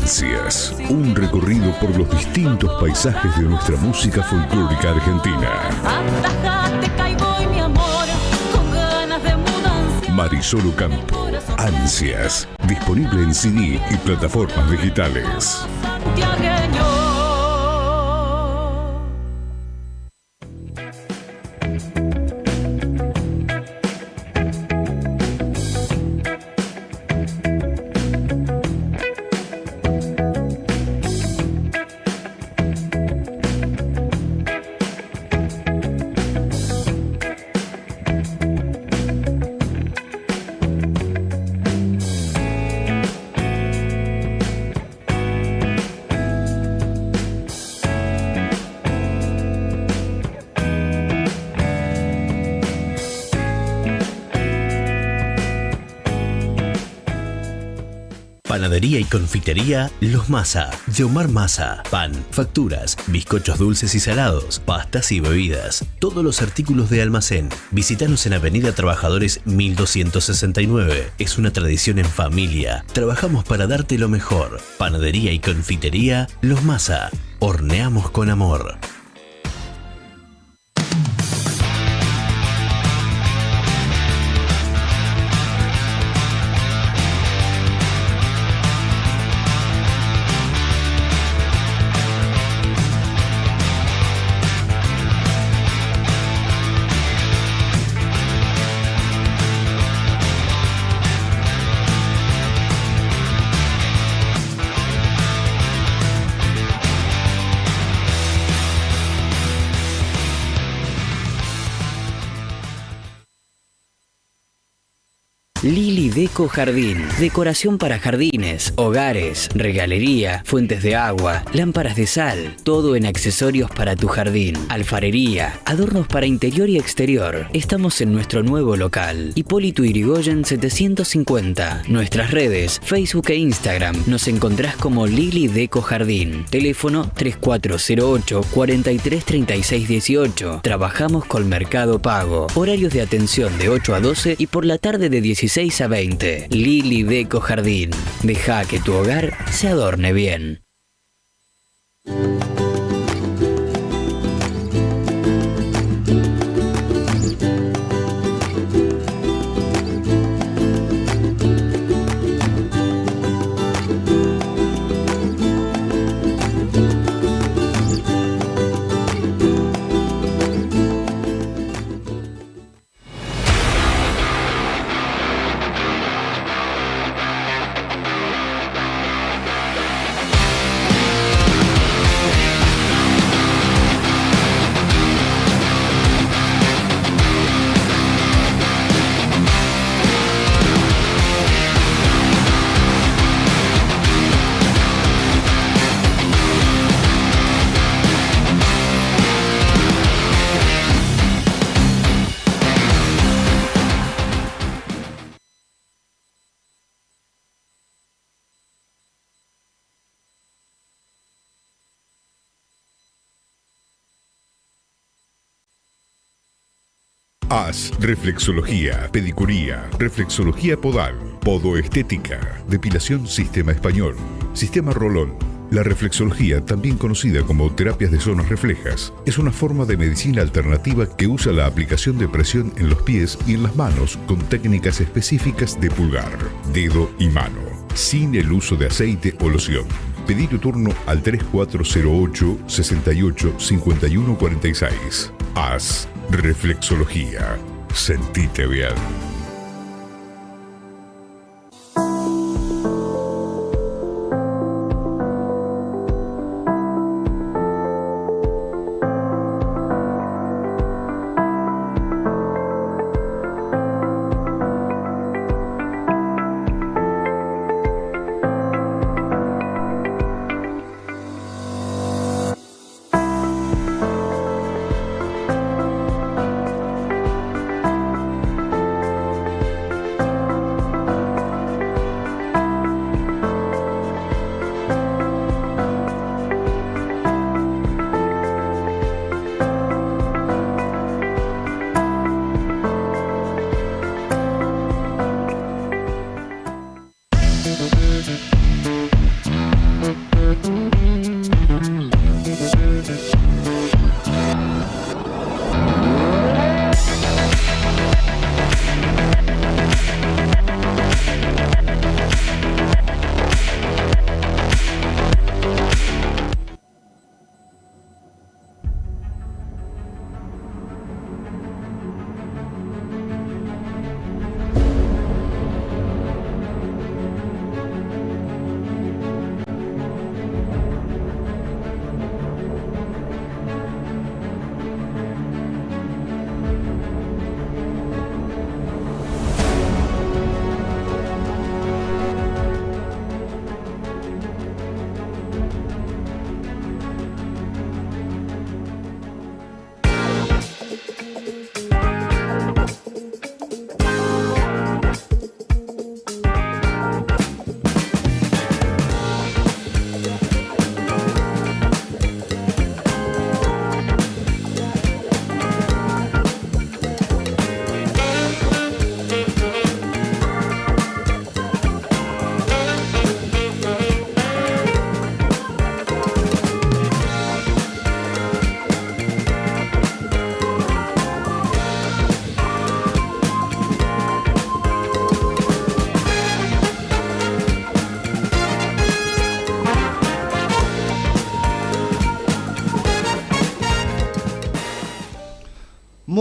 Ansias, un recorrido por los distintos paisajes de nuestra música folclórica argentina. Atajate, caigo y mi amor, con ganas de mudanza. Marisol Ocampo, Ansias, disponible en CD y plataformas digitales. Santiagueño. Panadería y confitería Los Masa, de Omar Masa. Pan, facturas, bizcochos dulces y salados, pastas y bebidas. Todos los artículos de almacén. Visítanos en Avenida Trabajadores 1269. Es una tradición en familia. Trabajamos para darte lo mejor. Panadería y confitería Los Masa. Horneamos con amor. Lili Deco Jardín. Decoración para jardines, hogares, regalería, fuentes de agua, lámparas de sal. Todo en accesorios para tu jardín. Alfarería, adornos para interior y exterior. Estamos en nuestro nuevo local. Hipólito Yrigoyen 750. Nuestras redes, Facebook e Instagram. Nos encontrás como Lili Deco Jardín. Teléfono 3408 43 36 18. Trabajamos con Mercado Pago. Horarios de atención de 8 a 12 y por la tarde de 16 a 20. Lili Deco Jardín. Deja que tu hogar se adorne bien. AS Reflexología, Pedicuría, Reflexología Podal, Podoestética, Depilación Sistema Español, Sistema Rolón. La reflexología, también conocida como terapias de zonas reflejas, es una forma de medicina alternativa que usa la aplicación de presión en los pies y en las manos con técnicas específicas de pulgar, dedo y mano, sin el uso de aceite o loción. Pedí tu turno al 3408 68 51 46. AS Reflexología. Sentite bien.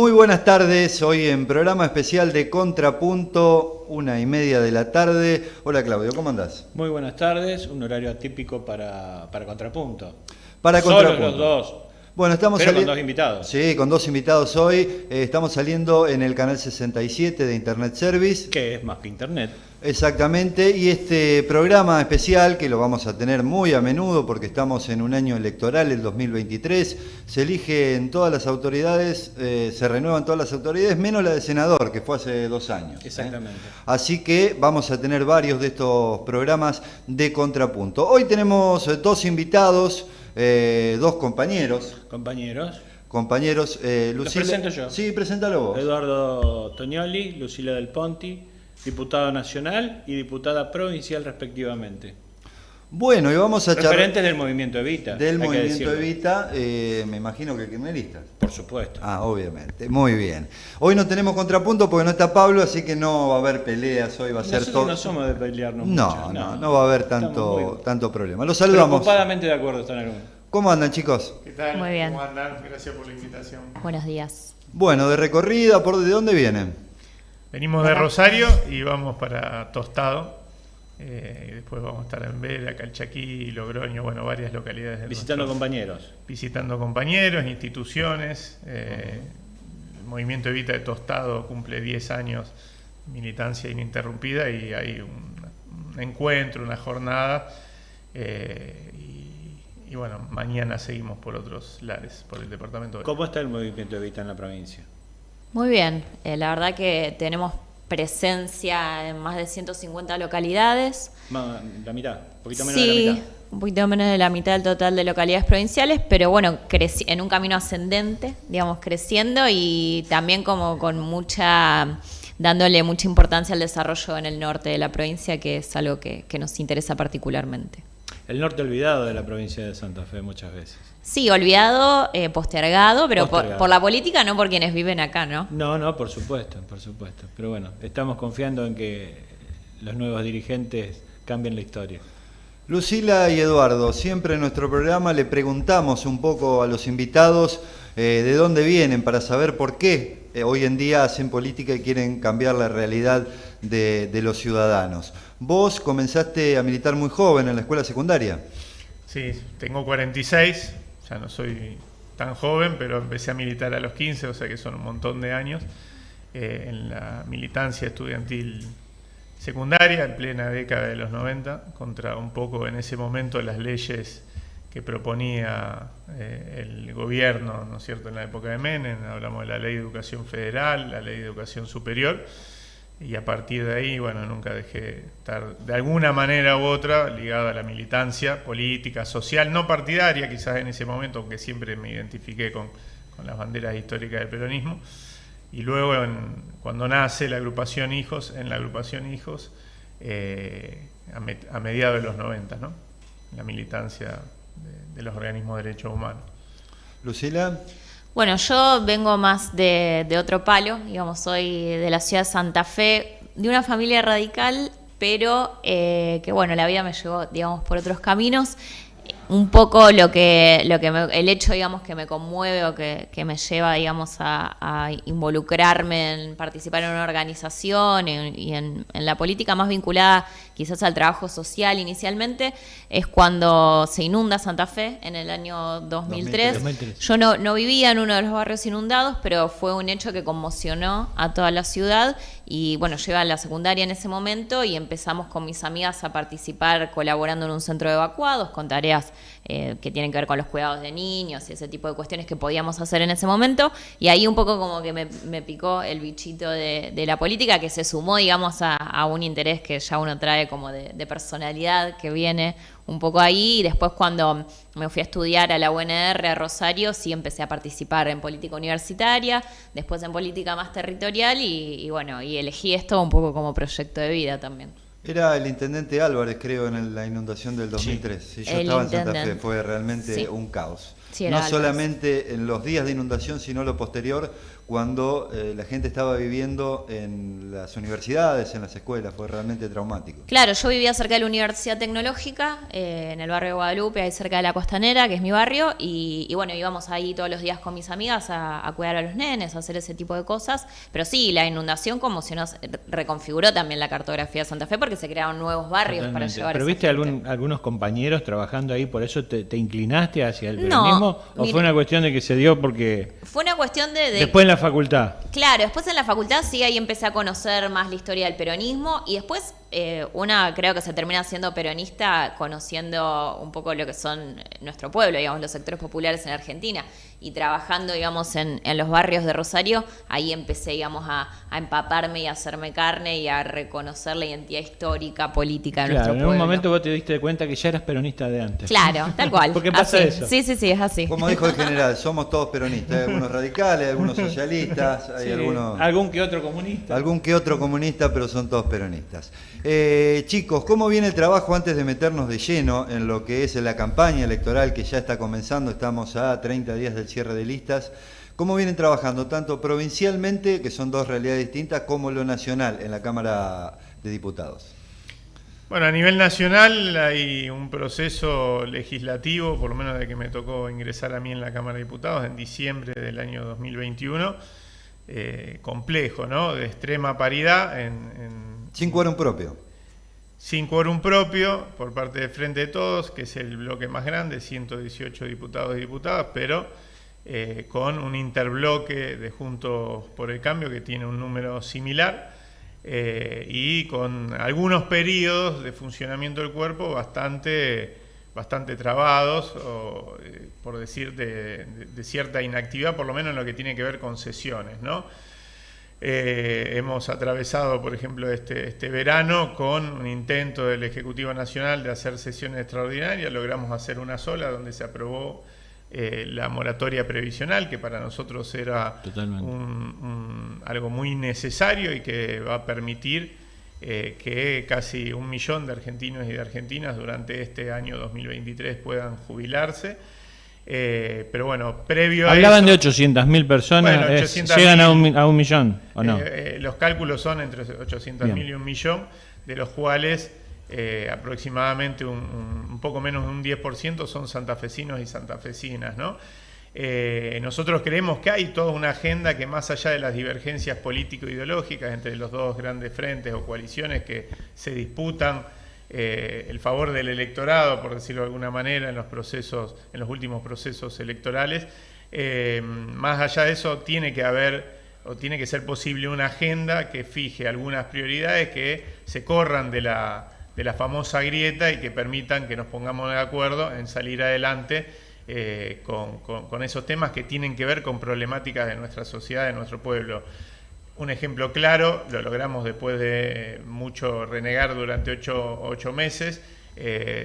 Muy buenas tardes, hoy en programa especial de Contrapunto, 1:30 de la tarde. Hola Claudio, ¿cómo andás? Muy buenas tardes, un horario atípico para Contrapunto. Para Solo Contrapunto. los dos. Bueno, estamos Pero con dos invitados. Sí, con dos invitados hoy. Estamos saliendo en el canal 67 de Internet Service. Que es más que internet. Exactamente, y este programa especial, que lo vamos a tener muy a menudo porque estamos en un año electoral, el 2023, se eligen todas las autoridades, se renuevan todas las autoridades, menos la de senador, que fue hace 2 años. Exactamente. Así que vamos a tener varios de estos programas de Contrapunto. Hoy tenemos 2 invitados, 2 compañeros. Compañeros, Lucila. ¿Los presento yo? Sí, preséntalo vos. Eduardo Tognoli, Lucila Del Ponti, diputada nacional y diputada provincial respectivamente. Bueno, y vamos a charlar... Referentes del movimiento Evita. Del hay que movimiento decirlo. Evita, me imagino que kirchneristas. Por supuesto. Ah, obviamente. Muy bien. Hoy no tenemos Contrapunto porque no está Pablo, así que no va a haber peleas, hoy va a ser Nosotros todo... no somos de pelearnos No, mucho. no va a haber tanto problema. Los saludamos. Preocupadamente de acuerdo están algunos. ¿Cómo andan, chicos? ¿Qué tal? Muy bien. ¿Cómo andan? Gracias por la invitación. Buenos días. Bueno, de recorrida, ¿de dónde vienen? Venimos de Rosario y vamos para Tostado. Y después vamos a estar en Vera, Calchaquí, Logroño, bueno, varias localidades. Visitando compañeros. Visitando compañeros, instituciones. El movimiento Evita de Tostado cumple 10 años, militancia ininterrumpida, y hay un encuentro, una jornada. Y bueno, mañana seguimos por otros lares, por el departamento de... ¿Cómo está el movimiento Evita en la provincia? Muy bien. La verdad que tenemos presencia en más de 150 localidades. La mitad, un poquito menos Sí, de la mitad. un poquito menos de la mitad del total de localidades provinciales, pero bueno, en un camino ascendente, digamos, creciendo, y también como dándole mucha importancia al desarrollo en el norte de la provincia, que es algo que nos interesa particularmente. El norte olvidado de la provincia de Santa Fe muchas veces. Sí, olvidado, postergado, pero Postergado. por la política, no por quienes viven acá, ¿no? No, por supuesto. Pero bueno, estamos confiando en que los nuevos dirigentes cambien la historia. Lucila y Eduardo, siempre en nuestro programa le preguntamos un poco a los invitados de dónde vienen para saber por qué hoy en día hacen política y quieren cambiar la realidad de los ciudadanos. Vos comenzaste a militar muy joven en la escuela secundaria. Sí, tengo 46, ya no soy tan joven, pero empecé a militar a los 15, o sea que son un montón de años, en la militancia estudiantil secundaria, en plena década de los 90, contra un poco en ese momento las leyes que proponía el gobierno, ¿no es cierto?, en la época de Menem. Hablamos de la Ley de Educación Federal, la Ley de Educación Superior, y a partir de ahí, bueno, nunca dejé de estar de alguna manera u otra ligado a la militancia política, social, no partidaria quizás en ese momento, aunque siempre me identifiqué con las banderas históricas del peronismo. Y luego, cuando nace la agrupación Hijos, a mediados de los 90, ¿no?, la militancia de los organismos de derechos humanos. Lucila. Bueno, yo vengo más de otro palo, digamos, soy de la ciudad de Santa Fe, de una familia radical, pero que bueno, la vida me llevó, digamos, por otros caminos. Un poco el hecho, digamos, que me conmueve o que me lleva, digamos, a involucrarme en participar en una organización y en la política más vinculada quizás al trabajo social inicialmente, es cuando se inunda Santa Fe en el año 2003. Yo no vivía en uno de los barrios inundados, pero fue un hecho que conmocionó a toda la ciudad. Y bueno, yo iba a la secundaria en ese momento y empezamos con mis amigas a participar colaborando en un centro de evacuados con tareas que tienen que ver con los cuidados de niños y ese tipo de cuestiones que podíamos hacer en ese momento. Y ahí un poco como que me picó el bichito de la política, que se sumó, digamos, a un interés que ya uno trae como de personalidad, que viene un poco ahí. Y después, cuando me fui a estudiar a la UNR, a Rosario, sí empecé a participar en política universitaria, después en política más territorial y bueno, y elegí esto un poco como proyecto de vida también. Era el intendente Álvarez, creo, en la inundación del 2003. Sí, yo estaba en Santa Fe, fue realmente un caos. Sí, no Álvarez. solamente en los días de inundación, sino lo posterior, cuando la gente estaba viviendo en las universidades, en las escuelas. Fue realmente traumático. Claro, yo vivía cerca de la Universidad Tecnológica, en el barrio de Guadalupe, ahí cerca de la Costanera, que es mi barrio, y bueno, íbamos ahí todos los días con mis amigas a cuidar a los nenes, a hacer ese tipo de cosas. Pero sí, la inundación conmocionó, reconfiguró también la cartografía de Santa Fe porque se crearon nuevos barrios. Totalmente. Para llevar. ¿Pero esa viste gente. algunos compañeros trabajando ahí, por eso te inclinaste hacia el peronismo? No, ¿O fue una cuestión de que se dio porque...? Fue una cuestión de... Después en la facultad. Claro, después en la facultad sí, ahí empecé a conocer más la historia del peronismo y después una creo que se termina siendo peronista conociendo un poco lo que son nuestro pueblo, digamos, los sectores populares en Argentina, y trabajando, digamos, en los barrios de Rosario, ahí empecé, digamos, a empaparme y a hacerme carne y a reconocer la identidad histórica, política de nuestro pueblo. En un momento vos te diste cuenta que ya eras peronista de antes. Claro, tal cual. ¿Por qué pasa así. eso? Sí, es así. Como dijo el general, somos todos peronistas. Hay algunos radicales, algunos socialistas, hay algunos... Algún que otro comunista. Algún que otro comunista, pero son todos peronistas. Chicos, ¿cómo viene el trabajo antes de meternos de lleno en lo que es la campaña electoral que ya está comenzando? Estamos a 30 días del cierre de listas. ¿Cómo vienen trabajando tanto provincialmente, que son dos realidades distintas, como lo nacional en la Cámara de Diputados? Bueno, a nivel nacional hay un proceso legislativo, por lo menos de que me tocó ingresar a mí en la Cámara de Diputados en diciembre del año 2021, complejo, ¿no? De extrema paridad. Sin quórum propio. Sin quórum propio por parte del Frente de Todos, que es el bloque más grande, 118 diputados y diputadas, pero con un interbloque de Juntos por el Cambio que tiene un número similar y con algunos periodos de funcionamiento del cuerpo bastante trabados, por decir de cierta inactividad, por lo menos en lo que tiene que ver con sesiones, ¿no? Hemos atravesado, por ejemplo, este verano con un intento del Ejecutivo Nacional de hacer sesiones extraordinarias. Logramos hacer una sola donde se aprobó la moratoria previsional, que para nosotros era algo muy necesario y que va a permitir que casi 1 millón de argentinos y de argentinas durante este año 2023 puedan jubilarse. Pero bueno, previo Hablaban a eso, de 800.000 personas, bueno, 800.000, ¿llegan a un millón o no? Los cálculos son entre 800.000 y 1 millón, de los cuales aproximadamente un poco menos de un 10% son santafesinos y santafesinas, ¿no? Nosotros creemos que hay toda una agenda que, más allá de las divergencias político-ideológicas entre los dos grandes frentes o coaliciones que se disputan el favor del electorado, por decirlo de alguna manera, en los últimos procesos electorales, más allá de eso tiene que ser posible una agenda que fije algunas prioridades que se corran de la famosa grieta y que permitan que nos pongamos de acuerdo en salir adelante con esos temas que tienen que ver con problemáticas de nuestra sociedad, de nuestro pueblo. Un ejemplo claro, lo logramos después de mucho renegar durante 8 meses,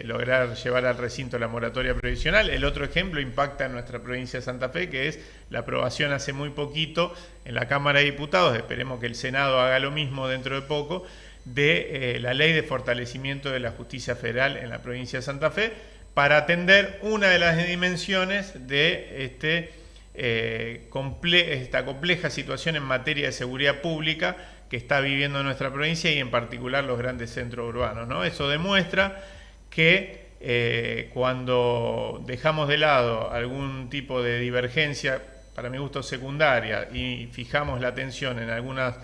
lograr llevar al recinto la moratoria previsional. El otro ejemplo impacta en nuestra provincia de Santa Fe, que es la aprobación hace muy poquito en la Cámara de Diputados, esperemos que el Senado haga lo mismo dentro de poco, de la ley de fortalecimiento de la justicia federal en la provincia de Santa Fe, para atender una de las dimensiones de esta compleja situación en materia de seguridad pública que está viviendo nuestra provincia y en particular los grandes centros urbanos, ¿no? Eso demuestra que cuando dejamos de lado algún tipo de divergencia, para mi gusto secundaria, y fijamos la atención en algunas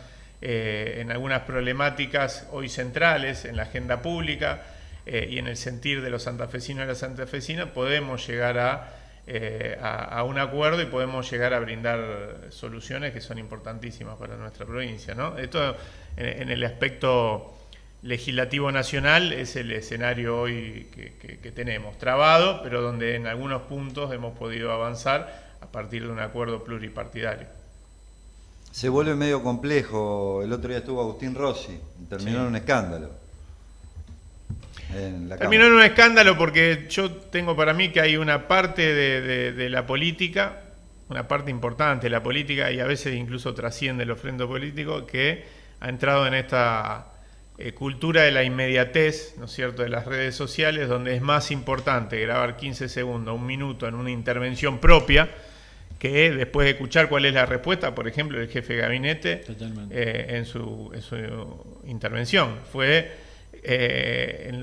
problemáticas hoy centrales en la agenda pública y en el sentir de los santafesinos y las santafesinas, podemos llegar a un acuerdo y podemos llegar a brindar soluciones que son importantísimas para nuestra provincia, ¿no? Esto en el aspecto legislativo nacional es el escenario hoy que tenemos, trabado, pero donde en algunos puntos hemos podido avanzar a partir de un acuerdo pluripartidario. Se vuelve medio complejo. El otro día estuvo Agustín Rossi, terminó en un escándalo. Terminó en un escándalo porque yo tengo para mí que hay una parte de la política, una parte importante de la política, y a veces incluso trasciende los frentes políticos, que ha entrado en esta cultura de la inmediatez, ¿no es cierto?, de las redes sociales, donde es más importante grabar 15 segundos, 1 minuto en una intervención propia, que después de escuchar cuál es la respuesta, por ejemplo, del jefe de gabinete en su intervención. Fue en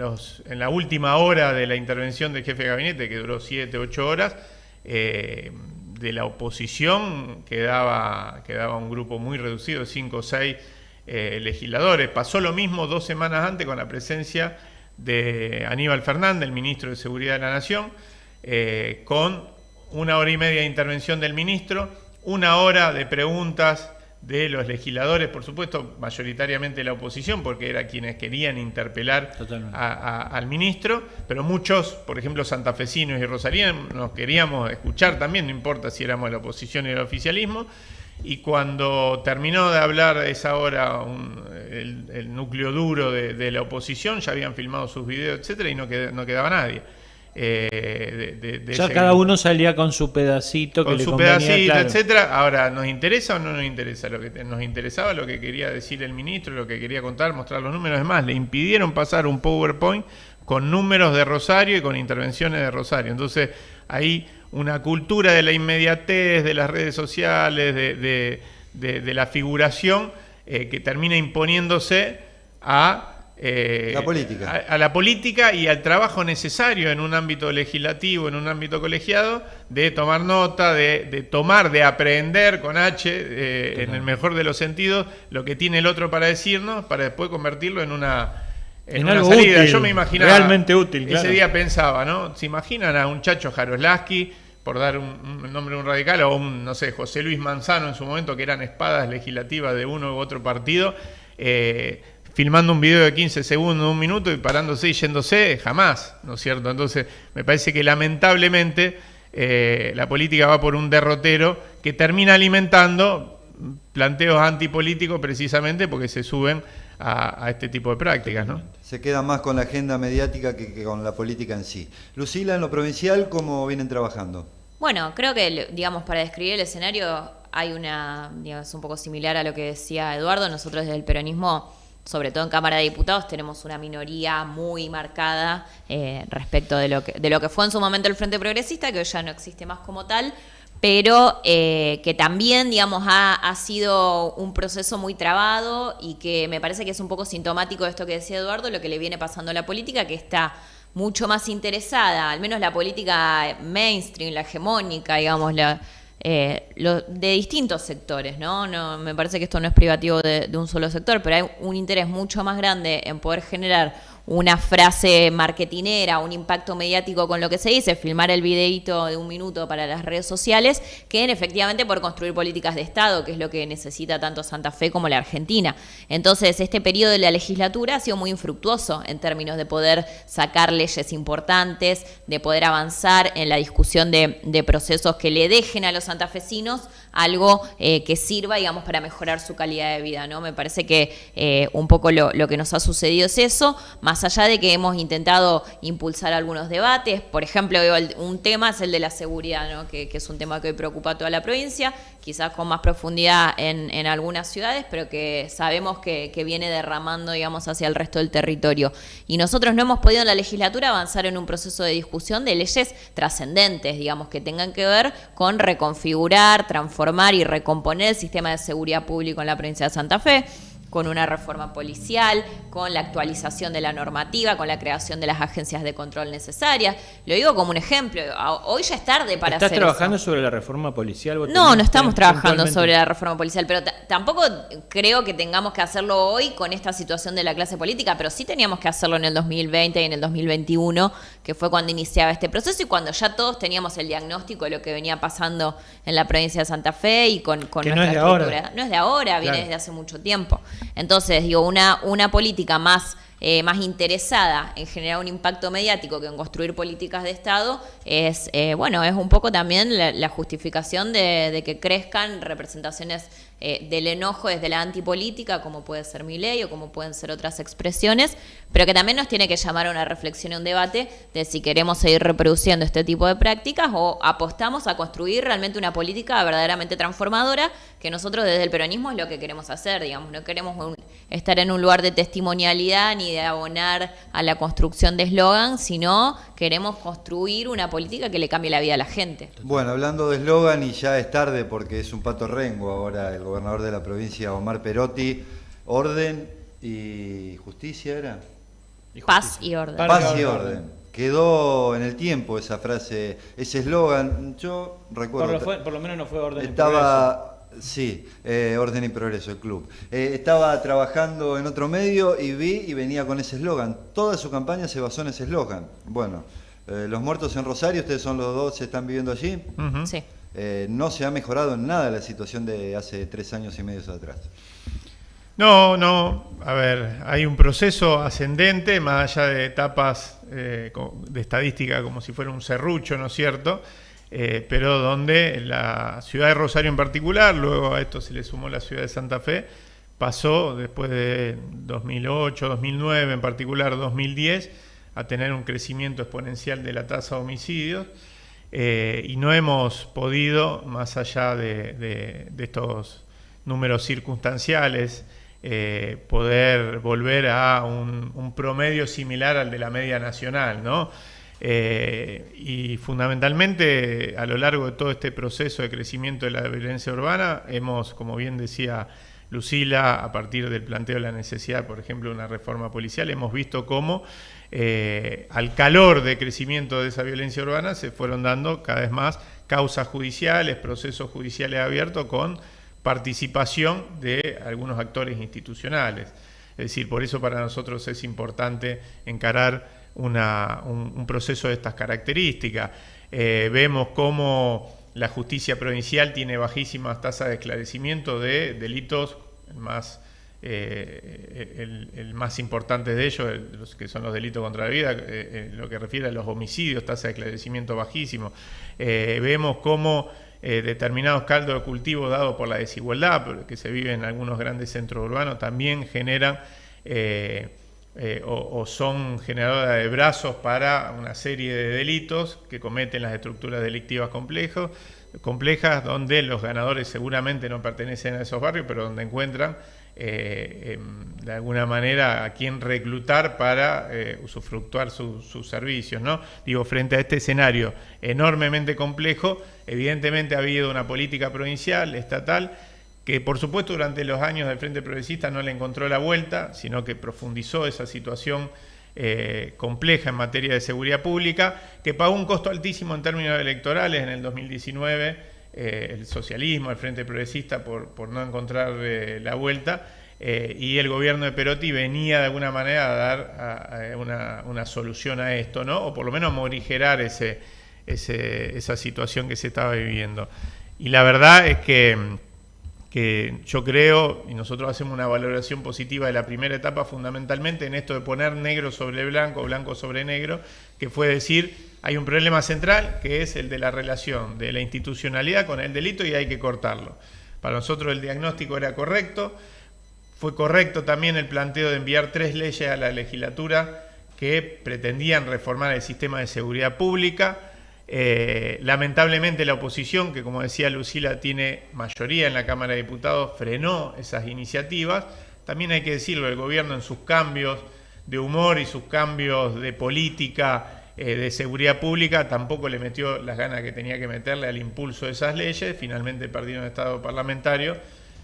la última hora de la intervención del jefe de gabinete, que duró 7, 8 horas, de la oposición quedaba un grupo muy reducido, de 5 o 6 legisladores. Pasó lo mismo 2 semanas antes con la presencia de Aníbal Fernández, el ministro de Seguridad de la Nación, con 1 hora y media de intervención del ministro, 1 hora de preguntas de los legisladores, por supuesto, mayoritariamente la oposición, porque eran quienes querían interpelar al ministro, pero muchos, por ejemplo, santafesinos y rosarinos, nos queríamos escuchar también, no importa si éramos la oposición y el oficialismo, y cuando terminó de hablar a esa hora el núcleo duro de la oposición, ya habían filmado sus videos, etcétera, y no quedaba nadie. Ya cada uno salía con su pedacito, con su pedacito, claro, etcétera. Ahora, ¿nos interesa o no nos interesa? Lo que nos interesaba, lo que quería decir el ministro, lo que quería contar, mostrar los números. Es más, le impidieron pasar un PowerPoint con números de Rosario y con intervenciones de Rosario. Entonces, hay una cultura de la inmediatez, de las redes sociales, de la figuración, que termina imponiéndose a la política y al trabajo necesario en un ámbito legislativo, en un ámbito colegiado, de tomar nota, de aprender con H, en el mejor de los sentidos, lo que tiene el otro para decirnos, para después convertirlo en una algo salida. Útil, yo me imaginaba, realmente útil, claro. Ese día pensaba, ¿no? ¿Se imaginan a un Chacho Jaroslaski, por dar un nombre de un radical, o no sé, José Luis Manzano en su momento, que eran espadas legislativas de uno u otro partido, filmando un video de 15 segundos, 1 minuto, y parándose y yéndose? Jamás, ¿no es cierto? Entonces, me parece que lamentablemente la política va por un derrotero que termina alimentando planteos antipolíticos, precisamente porque se suben a este tipo de prácticas, ¿no? Se queda más con la agenda mediática que con la política en sí. Lucila, en lo provincial, ¿cómo vienen trabajando? Bueno, creo que, digamos, para describir el escenario hay digamos, un poco similar a lo que decía Eduardo. Nosotros desde el peronismo, sobre todo en Cámara de Diputados, tenemos una minoría muy marcada respecto de lo que fue en su momento el Frente Progresista, que hoy ya no existe más como tal, pero que también, digamos, ha sido un proceso muy trabado, y que me parece que es un poco sintomático de esto que decía Eduardo, lo que le viene pasando a la política, que está mucho más interesada, al menos la política mainstream, la hegemónica, digamos, de distintos sectores, ¿no? Me parece que esto no es privativo de un solo sector, pero hay un interés mucho más grande en poder generar una frase marketinera, un impacto mediático con lo que se dice, filmar el videíto de 1 minuto para las redes sociales, que efectivamente por construir políticas de Estado, que es lo que necesita tanto Santa Fe como la Argentina. Entonces, este periodo de la legislatura ha sido muy infructuoso en términos de poder sacar leyes importantes, de poder avanzar en la discusión de procesos que le dejen a los santafesinos algo que sirva, digamos, para mejorar su calidad de vida, ¿no? Me parece que un poco lo que nos ha sucedido es eso, más allá de que hemos intentado impulsar algunos debates. Por ejemplo, un tema es el de la seguridad, ¿no? Que es un tema que hoy preocupa a toda la provincia, quizás con más profundidad en algunas ciudades, pero que sabemos que viene derramando, digamos, hacia el resto del territorio. Y nosotros no hemos podido en la legislatura avanzar en un proceso de discusión de leyes trascendentes, digamos, que tengan que ver con reconfigurar, transformar y recomponer el sistema de seguridad pública en la provincia de Santa Fe, con una reforma policial, con la actualización de la normativa, con la creación de las agencias de control necesarias. Lo digo como un ejemplo. Hoy ya es tarde para hacer eso. ¿Estás trabajando sobre la reforma policial? No estamos trabajando sobre la reforma policial, pero tampoco creo que tengamos que hacerlo hoy con esta situación de la clase política, pero sí teníamos que hacerlo en el 2020 y en el 2021, que fue cuando iniciaba este proceso y cuando ya todos teníamos el diagnóstico de lo que venía pasando en la provincia de Santa Fe y con nuestra estructura. Ahora. No es de ahora, viene desde hace mucho tiempo. Entonces, digo, una política más interesada en generar un impacto mediático que en construir políticas de Estado es un poco también la justificación de que crezcan representaciones del enojo desde la antipolítica, como puede ser Milei o como pueden ser otras expresiones, pero que también nos tiene que llamar a una reflexión y un debate de si queremos seguir reproduciendo este tipo de prácticas o apostamos a construir realmente una política verdaderamente transformadora, que nosotros desde el peronismo es lo que queremos hacer, digamos, no queremos estar en un lugar de testimonialidad ni de abonar a la construcción de eslogan, sino queremos construir una política que le cambie la vida a la gente. Bueno, hablando de eslogan, y ya es tarde porque es un pato rengo ahora el gobernador de la provincia, Omar Perotti, orden y justicia era. Paz y orden. Paz y orden. Quedó en el tiempo esa frase, ese eslogan. Yo recuerdo. Por lo menos no fue orden estaba, y progreso. Sí, orden y progreso, el club. Estaba trabajando en otro medio y vi y venía con ese eslogan. Toda su campaña se basó en ese eslogan. Bueno, los muertos en Rosario, ustedes son los dos, están viviendo allí. Uh-huh. Sí. No se ha mejorado en nada la situación de hace 3 años y medio atrás. No, a ver, hay un proceso ascendente, más allá de etapas de estadística como si fuera un serrucho, ¿no es cierto? Pero donde la ciudad de Rosario en particular, luego a esto se le sumó la ciudad de Santa Fe, pasó después de 2008, 2009, en particular 2010, a tener un crecimiento exponencial de la tasa de homicidios, y no hemos podido, más allá de estos números circunstanciales, poder volver a un promedio similar al de la media nacional, ¿no? Y fundamentalmente a lo largo de todo este proceso de crecimiento de la violencia urbana hemos, como bien decía Lucila, a partir del planteo de la necesidad, por ejemplo, de una reforma policial, hemos visto cómo al calor de crecimiento de esa violencia urbana se fueron dando cada vez más causas judiciales, procesos judiciales abiertos con participación de algunos actores institucionales. Es decir, por eso para nosotros es importante encarar un proceso de estas características. Vemos cómo la justicia provincial tiene bajísimas tasas de esclarecimiento de delitos más, el más importante de ellos, los que son los delitos contra la vida, lo que refiere a los homicidios, tasa de esclarecimiento bajísimo. Vemos cómo determinados caldos de cultivo dados por la desigualdad que se vive en algunos grandes centros urbanos también generan o son generadoras de brazos para una serie de delitos que cometen las estructuras delictivas complejas, donde los ganadores seguramente no pertenecen a esos barrios, pero donde encuentran de alguna manera a quien reclutar para usufructuar sus servicios, ¿no? Digo, frente a este escenario enormemente complejo, evidentemente ha habido una política provincial, estatal, que por supuesto durante los años del Frente Progresista no le encontró la vuelta, sino que profundizó esa situación compleja en materia de seguridad pública, que pagó un costo altísimo en términos electorales en el 2019, el socialismo, el Frente Progresista, por no encontrar la vuelta, y el gobierno de Perotti venía de alguna manera a dar una solución a esto, ¿no? O por lo menos morigerar esa situación que se estaba viviendo. Y la verdad es que yo creo, y nosotros hacemos una valoración positiva de la primera etapa fundamentalmente en esto de poner negro sobre blanco, blanco sobre negro, que fue decir, hay un problema central que es el de la relación de la institucionalidad con el delito y hay que cortarlo. Para nosotros el diagnóstico era correcto, fue correcto también el planteo de enviar 3 leyes a la legislatura que pretendían reformar el sistema de seguridad pública. Lamentablemente la oposición, que como decía Lucila tiene mayoría en la Cámara de Diputados, frenó esas iniciativas. También hay que decirlo, el gobierno en sus cambios de humor y sus cambios de política de seguridad pública tampoco le metió las ganas que tenía que meterle al impulso de esas leyes. Finalmente perdieron el estado parlamentario.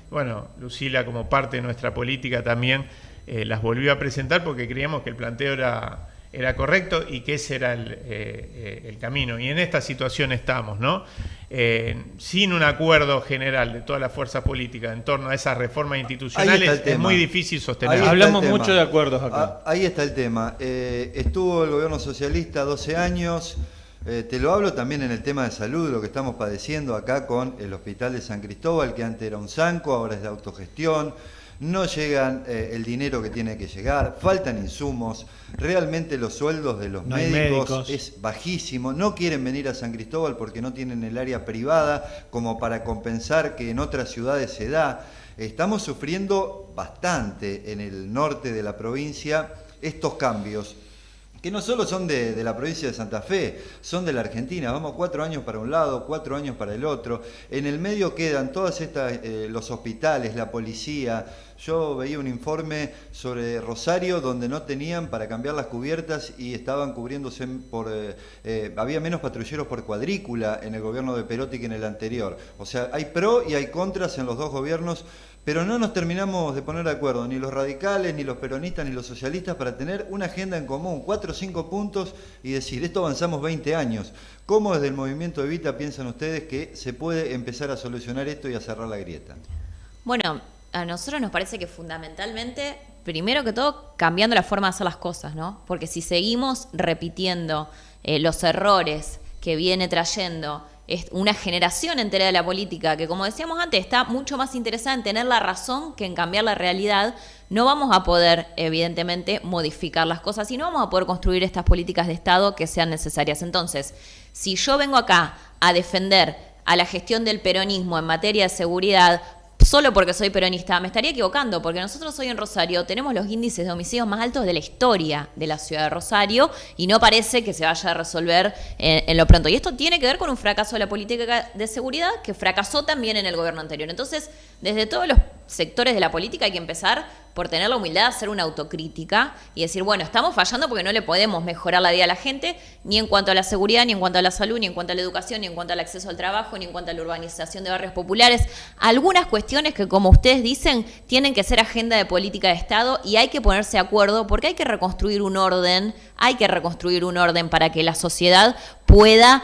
Bueno, Lucila, como parte de nuestra política, también las volvió a presentar porque creíamos que el planteo era correcto y que ese era el camino. Y en esta situación estamos, ¿no? Sin un acuerdo general de todas las fuerzas políticas en torno a esas reformas institucionales, es muy difícil sostener. Hablamos mucho de acuerdos acá. Ahí está el tema. Estuvo el gobierno socialista 12 años. Te lo hablo también en el tema de salud, lo que estamos padeciendo acá con el Hospital de San Cristóbal, que antes era un zanco, ahora es de autogestión. No llegan el dinero que tiene que llegar, faltan insumos, realmente los sueldos de los médicos es bajísimo, no quieren venir a San Cristóbal porque no tienen el área privada como para compensar que en otras ciudades se da. Estamos sufriendo bastante en el norte de la provincia estos cambios, que no solo son de la provincia de Santa Fe, son de la Argentina. Vamos 4 años para un lado, 4 años para el otro. En el medio quedan todas estas, los hospitales, la policía. Yo veía un informe sobre Rosario donde no tenían para cambiar las cubiertas y estaban cubriéndose había menos patrulleros por cuadrícula en el gobierno de Perotti que en el anterior. O sea, hay pro y hay contras en los dos gobiernos, pero no nos terminamos de poner de acuerdo, ni los radicales, ni los peronistas, ni los socialistas, para tener una agenda en común, 4 o 5 puntos y decir, esto avanzamos 20 años. ¿Cómo desde el movimiento Evita piensan ustedes que se puede empezar a solucionar esto y a cerrar la grieta? Bueno, a nosotros nos parece que fundamentalmente, primero que todo, cambiando la forma de hacer las cosas, ¿no? Porque si seguimos repitiendo los errores que viene trayendo una generación entera de la política, que como decíamos antes, está mucho más interesada en tener la razón que en cambiar la realidad, no vamos a poder, evidentemente, modificar las cosas y no vamos a poder construir estas políticas de Estado que sean necesarias. Entonces, si yo vengo acá a defender a la gestión del peronismo en materia de seguridad, solo porque soy peronista, me estaría equivocando, porque nosotros hoy en Rosario tenemos los índices de homicidios más altos de la historia de la ciudad de Rosario y no parece que se vaya a resolver en lo pronto. Y esto tiene que ver con un fracaso de la política de seguridad que fracasó también en el gobierno anterior. Entonces, desde todos los sectores de la política hay que empezar por tener la humildad de hacer una autocrítica y decir, bueno, estamos fallando porque no le podemos mejorar la vida a la gente, ni en cuanto a la seguridad, ni en cuanto a la salud, ni en cuanto a la educación, ni en cuanto al acceso al trabajo, ni en cuanto a la urbanización de barrios populares. Algunas cuestiones que, como ustedes dicen, tienen que ser agenda de política de Estado y hay que ponerse de acuerdo porque hay que reconstruir un orden, para que la sociedad pueda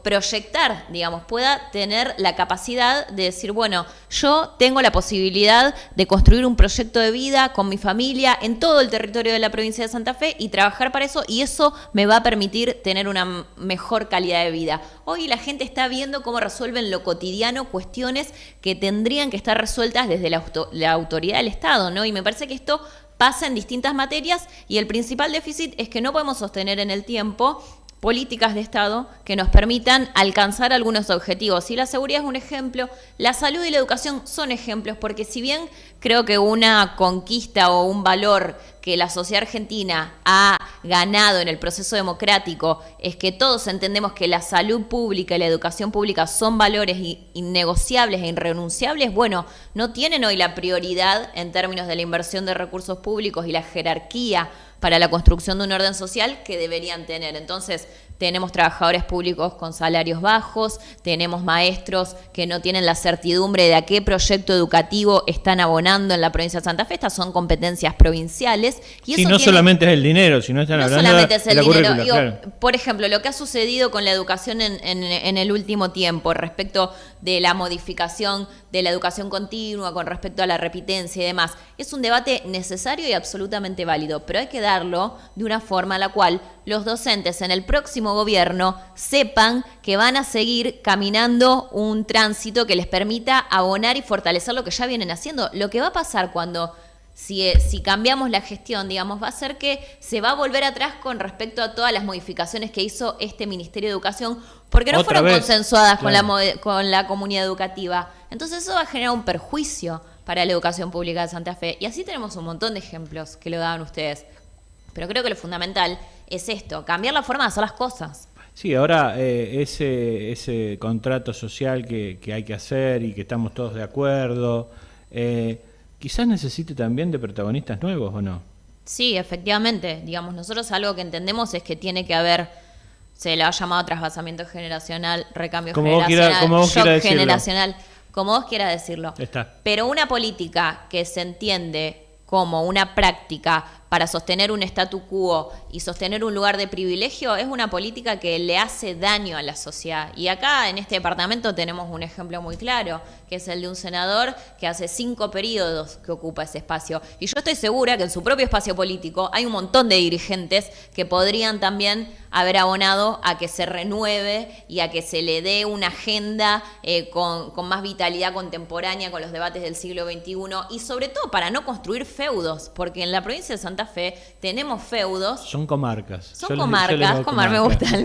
proyectar, digamos, pueda tener la capacidad de decir, bueno, yo tengo la posibilidad de construir un proyecto de vida con mi familia en todo el territorio de la provincia de Santa Fe y trabajar para eso, y eso me va a permitir tener una mejor calidad de vida. Hoy la gente está viendo cómo resuelven lo cotidiano cuestiones que tendrían que estar resueltas desde la autoridad del Estado, ¿no? Y me parece que esto pasa en distintas materias y el principal déficit es que no podemos sostener en el tiempo políticas de Estado que nos permitan alcanzar algunos objetivos. Y la seguridad es un ejemplo, la salud y la educación son ejemplos, porque si bien creo que una conquista o un valor que la sociedad argentina ha ganado en el proceso democrático es que todos entendemos que la salud pública y la educación pública son valores innegociables e irrenunciables, bueno, no tienen hoy la prioridad en términos de la inversión de recursos públicos y la jerarquía para la construcción de un orden social que deberían tener. Entonces, tenemos trabajadores públicos con salarios bajos, tenemos maestros que no tienen la certidumbre de a qué proyecto educativo están abonando en la provincia de Santa Fe. Estas son competencias provinciales. Y eso no solamente es el dinero, sino están hablando de la currícula. Claro. Por ejemplo, lo que ha sucedido con la educación en el último tiempo respecto de la modificación de la educación continua, con respecto a la repitencia y demás, es un debate necesario y absolutamente válido, pero hay que darlo de una forma en la cual los docentes en el próximo gobierno sepan que van a seguir caminando un tránsito que les permita abonar y fortalecer lo que ya vienen haciendo. Lo que va a pasar cuando, si cambiamos la gestión, digamos, va a ser que se va a volver atrás con respecto a todas las modificaciones que hizo este Ministerio de Educación, porque no fueron consensuadas con la comunidad educativa. Entonces eso va a generar un perjuicio para la educación pública de Santa Fe. Y así tenemos un montón de ejemplos que lo daban ustedes. Pero creo que lo fundamental es esto, cambiar la forma de hacer las cosas. Sí, ahora ese contrato social que hay que hacer y que estamos todos de acuerdo, quizás necesite también de protagonistas nuevos, ¿o no? Sí, efectivamente. Digamos, nosotros algo que entendemos es que tiene que haber, se le ha llamado trasvasamiento generacional, recambio generacional, shock generacional, como vos quieras decirlo. Está. Pero una política que se entiende como una práctica para sostener un statu quo y sostener un lugar de privilegio es una política que le hace daño a la sociedad. Y acá en este departamento tenemos un ejemplo muy claro, que es el de un senador que hace 5 periodos que ocupa ese espacio. Y yo estoy segura que en su propio espacio político hay un montón de dirigentes que podrían también haber abonado a que se renueve y a que se le dé una agenda con más vitalidad contemporánea con los debates del siglo XXI y sobre todo para no construir feudos, porque en la provincia de Santa Fe tenemos feudos. Son comarcas. Son comarcas, me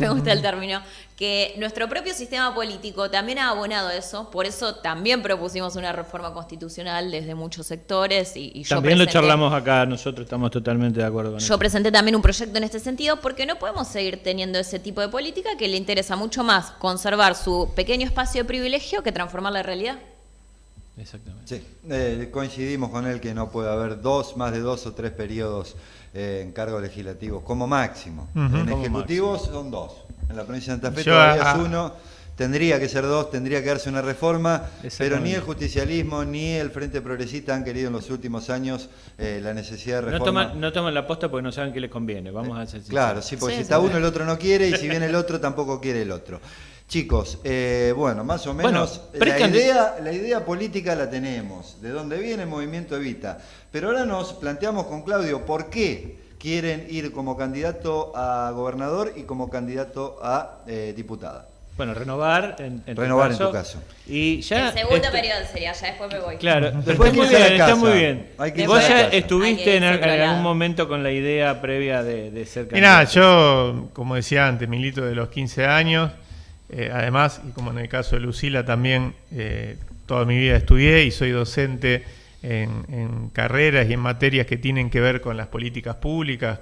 gusta el término, que nuestro propio sistema político también ha abonado eso, por eso también propusimos una reforma constitucional desde muchos sectores y yo también lo charlamos acá, nosotros estamos totalmente de acuerdo con eso. Yo presenté también un proyecto en este sentido porque no podemos seguir teniendo ese tipo de política que le interesa mucho más conservar su pequeño espacio de privilegio que transformar la realidad. Exactamente. Sí, coincidimos con él que no puede haber más de 2 o 3 periodos en cargos legislativos, como máximo. En ejecutivos son 2. En la provincia de Santa Fe todavía es 1. Tendría que ser 2, tendría que darse una reforma, pero ni el justicialismo ni el Frente Progresista han querido en los últimos años la necesidad de reforma. No toman la posta porque no saben qué les conviene, vamos a ser sinceros. Claro, sí, porque si está uno el otro no quiere, y si viene el otro tampoco quiere el otro. Chicos, bueno, más o menos la idea política la tenemos, de dónde viene el Movimiento Evita, pero ahora nos planteamos con Claudio por qué quieren ir como candidato a gobernador y como candidato a diputada. Bueno, renovar en tu caso. Y ya el segundo periodo sería, ya después me voy. Claro, después está muy bien. Vos ya estuviste en algún algún momento con la idea previa de ser candidato. Mirá, yo, como decía antes, milito de los 15 años. Además, y como en el caso de Lucila también, toda mi vida estudié y soy docente en carreras y en materias que tienen que ver con las políticas públicas,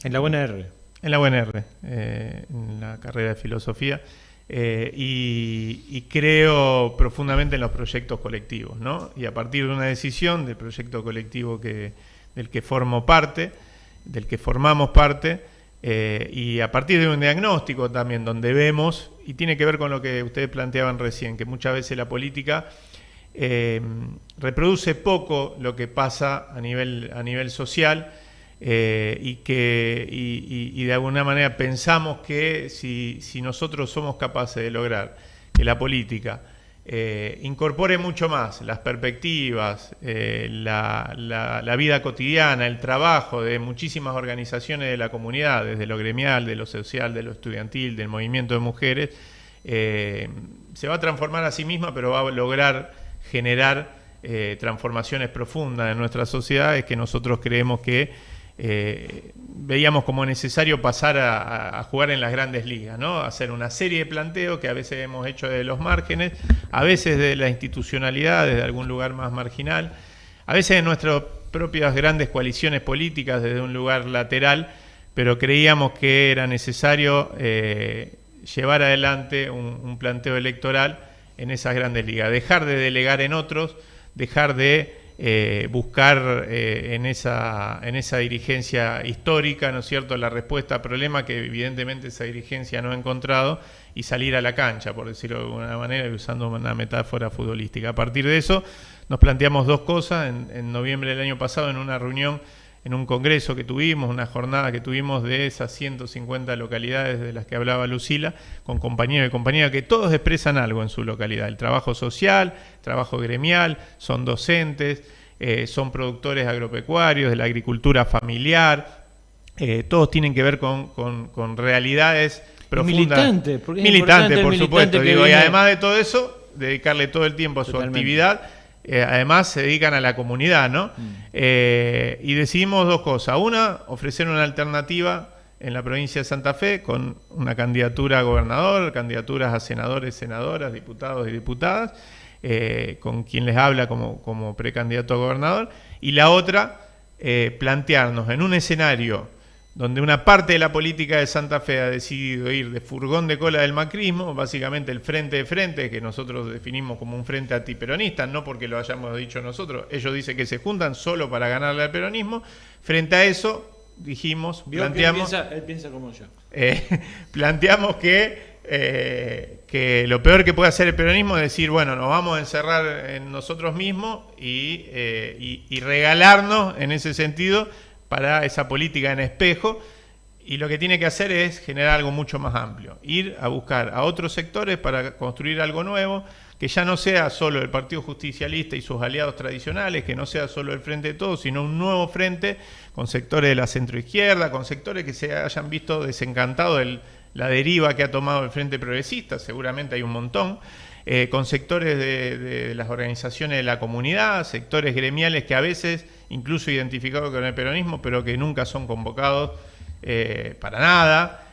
en la UNR. En la UNR, en la carrera de filosofía, y creo profundamente en los proyectos colectivos, ¿no? Y a partir de una decisión del proyecto colectivo del que formo parte, del que formamos parte, y a partir de un diagnóstico también donde vemos, y tiene que ver con lo que ustedes planteaban recién, que muchas veces la política reproduce poco lo que pasa a nivel social, y de alguna manera pensamos que si nosotros somos capaces de lograr que la política incorpore mucho más las perspectivas, la vida cotidiana, el trabajo de muchísimas organizaciones de la comunidad, desde lo gremial, de lo social, de lo estudiantil, del movimiento de mujeres, se va a transformar a sí misma, pero va a lograr generar transformaciones profundas en nuestras sociedades que nosotros creemos que veíamos como necesario pasar a jugar en las grandes ligas, ¿no? Hacer una serie de planteos que a veces hemos hecho de los márgenes, a veces de la institucionalidad, desde algún lugar más marginal, a veces de nuestras propias grandes coaliciones políticas desde un lugar lateral, pero creíamos que era necesario llevar adelante un planteo electoral en esas grandes ligas, dejar de delegar en otros, dejar de buscar en esa dirigencia histórica, ¿no es cierto?, la respuesta al problema que evidentemente esa dirigencia no ha encontrado, y salir a la cancha, por decirlo de alguna manera, y usando una metáfora futbolística. A partir de eso nos planteamos 2 cosas. En noviembre del año pasado, en una reunión, en un congreso que tuvimos, una jornada que tuvimos de esas 150 localidades de las que hablaba Lucila, con compañeros y compañeras que todos expresan algo en su localidad: el trabajo social, trabajo gremial, son docentes, son productores agropecuarios, de la agricultura familiar, todos tienen que ver con realidades profundas. Militante, por supuesto. Y además de todo eso, dedicarle todo el tiempo a su actividad. Además se dedican a la comunidad, ¿no? Y decidimos 2 cosas. Una, ofrecer una alternativa en la provincia de Santa Fe con una candidatura a gobernador, candidaturas a senadores, senadoras, diputados y diputadas, con quien les habla como precandidato a gobernador. Y la otra, plantearnos en un escenario donde una parte de la política de Santa Fe ha decidido ir de furgón de cola del macrismo, básicamente el frente de frente, que nosotros definimos como un frente antiperonista, no porque lo hayamos dicho nosotros, ellos dicen que se juntan solo para ganarle al peronismo. Frente a eso, dijimos, planteamos... Él piensa como yo. Planteamos que lo peor que puede hacer el peronismo es decir, bueno, nos vamos a encerrar en nosotros mismos y regalarnos en ese sentido para esa política en espejo, y lo que tiene que hacer es generar algo mucho más amplio, ir a buscar a otros sectores para construir algo nuevo, que ya no sea solo el Partido Justicialista y sus aliados tradicionales, que no sea solo el Frente de Todos, sino un nuevo frente con sectores de la centroizquierda, con sectores que se hayan visto desencantados de la deriva que ha tomado el Frente Progresista, seguramente hay un montón, con sectores de las organizaciones de la comunidad, sectores gremiales que a veces, incluso identificados con el peronismo, pero que nunca son convocados para nada.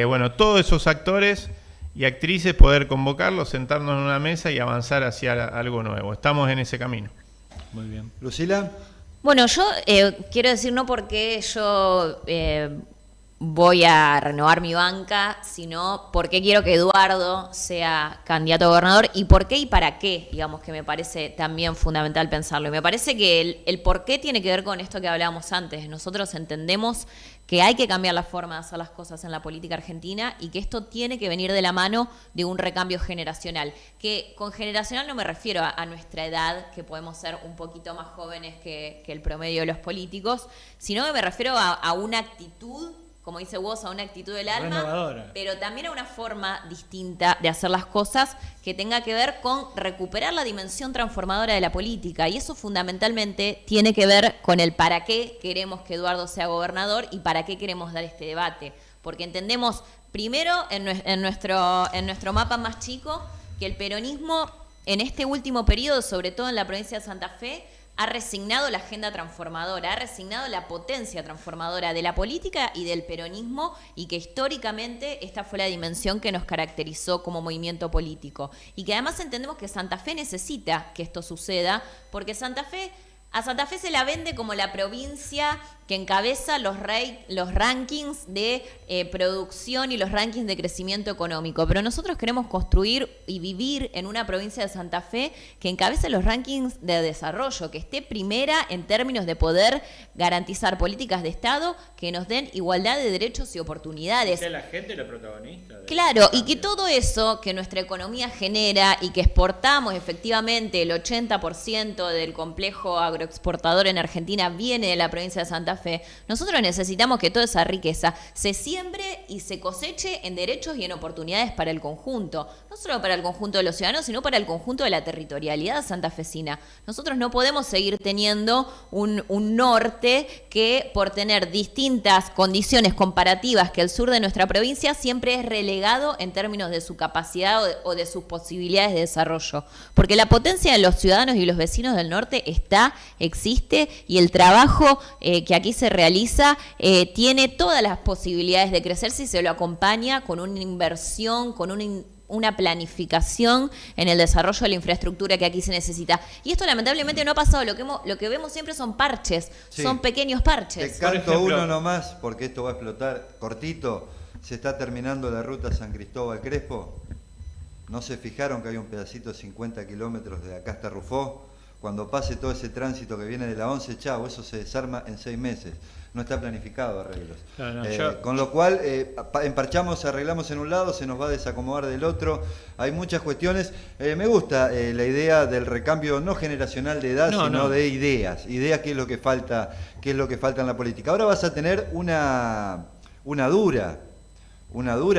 Bueno, todos esos actores y actrices, poder convocarlos, sentarnos en una mesa y avanzar hacia algo nuevo. Estamos en ese camino. Muy bien. Lucila. Bueno, yo quiero decir, no porque yo voy a renovar mi banca, sino por qué quiero que Eduardo sea candidato a gobernador y por qué y para qué, digamos, que me parece también fundamental pensarlo. Y me parece que el por qué tiene que ver con esto que hablábamos antes. Nosotros entendemos que hay que cambiar la forma de hacer las cosas en la política argentina y que esto tiene que venir de la mano de un recambio generacional. Que con generacional no me refiero a nuestra edad, que podemos ser un poquito más jóvenes que el promedio de los políticos, sino que me refiero a una actitud, como dice vos, a una actitud del alma, renovadora, pero también a una forma distinta de hacer las cosas que tenga que ver con recuperar la dimensión transformadora de la política. Y eso fundamentalmente tiene que ver con el para qué queremos que Eduardo sea gobernador y para qué queremos dar este debate. Porque entendemos, primero, en nuestro mapa más chico, que el peronismo en este último periodo, sobre todo en la provincia de Santa Fe, ha resignado la agenda transformadora, ha resignado la potencia transformadora de la política y del peronismo, y que históricamente esta fue la dimensión que nos caracterizó como movimiento político. Y que además entendemos que Santa Fe necesita que esto suceda, porque a Santa Fe se la vende como la provincia que encabeza los rankings de producción y los rankings de crecimiento económico. Pero nosotros queremos construir y vivir en una provincia de Santa Fe que encabece los rankings de desarrollo, que esté primera en términos de poder garantizar políticas de Estado que nos den igualdad de derechos y oportunidades. Que la gente lo protagonista. Claro, y que todo eso que nuestra economía genera y que exportamos efectivamente, el 80% del complejo agroexportador en Argentina viene de la provincia de Santa Fe. Nosotros necesitamos que toda esa riqueza se siembre y se coseche en derechos y en oportunidades para el conjunto, no solo para el conjunto de los ciudadanos, sino para el conjunto de la territorialidad santafesina. Nosotros no podemos seguir teniendo un norte que, por tener distintas condiciones comparativas que el sur de nuestra provincia, siempre es relegado en términos de su capacidad o de sus posibilidades de desarrollo. Porque la potencia de los ciudadanos y los vecinos del norte existe, y el trabajo que aquí se realiza tiene todas las posibilidades de crecer si se lo acompaña con una inversión, con una planificación en el desarrollo de la infraestructura que aquí se necesita. Y esto lamentablemente no ha pasado. Lo que vemos siempre son parches, sí, son pequeños parches. Te canto uno nomás, porque esto va a explotar cortito. Se está terminando la ruta San Cristóbal Crespo. ¿No se fijaron que hay un pedacito de 50 kilómetros de acá hasta Rufó? Cuando pase todo ese tránsito que viene de la 11, chao, eso se desarma en 6 meses. No está planificado arreglos. Con lo cual, emparchamos, arreglamos en un lado, se nos va a desacomodar del otro. Hay muchas cuestiones. Me gusta la idea del recambio no generacional de edad, sino de ideas. Ideas, qué es lo que falta en la política. Ahora vas a tener una dura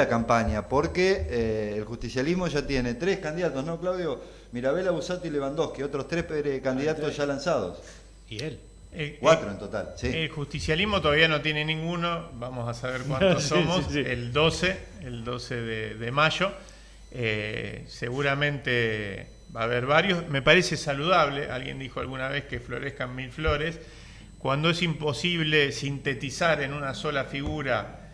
campaña, porque el justicialismo ya tiene 3 candidatos, ¿no, Claudio? Mirabella, Busato y Lewandowski, otros 3 candidatos ya lanzados. ¿Y él? 4 en total, sí. El justicialismo todavía no tiene ninguno, vamos a saber cuántos somos, sí. El 12 de mayo. Seguramente va a haber varios. Me parece saludable, alguien dijo alguna vez que florezcan 1000 flores, cuando es imposible sintetizar en una sola figura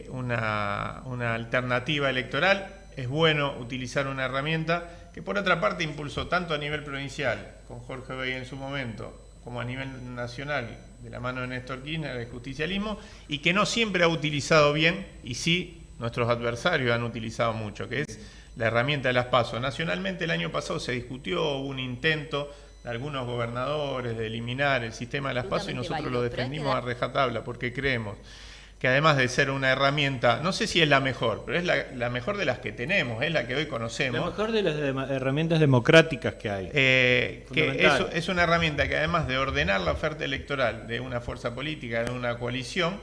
una alternativa electoral. Es bueno utilizar una herramienta que, por otra parte, impulsó tanto a nivel provincial, con Jorge Bey en su momento, como a nivel nacional, de la mano de Néstor Kirchner, el justicialismo, y que no siempre ha utilizado bien, y sí nuestros adversarios han utilizado mucho, que es la herramienta de las PASO. Nacionalmente el año pasado se discutió, hubo un intento de algunos gobernadores de eliminar el sistema de las PASO, y nosotros lo defendimos a rajatabla, porque creemos que además de ser una herramienta, no sé si es la mejor, pero es la mejor de las que tenemos, es la que hoy conocemos. La mejor de las herramientas democráticas que hay. Que es una herramienta que, además de ordenar la oferta electoral de una fuerza política, de una coalición,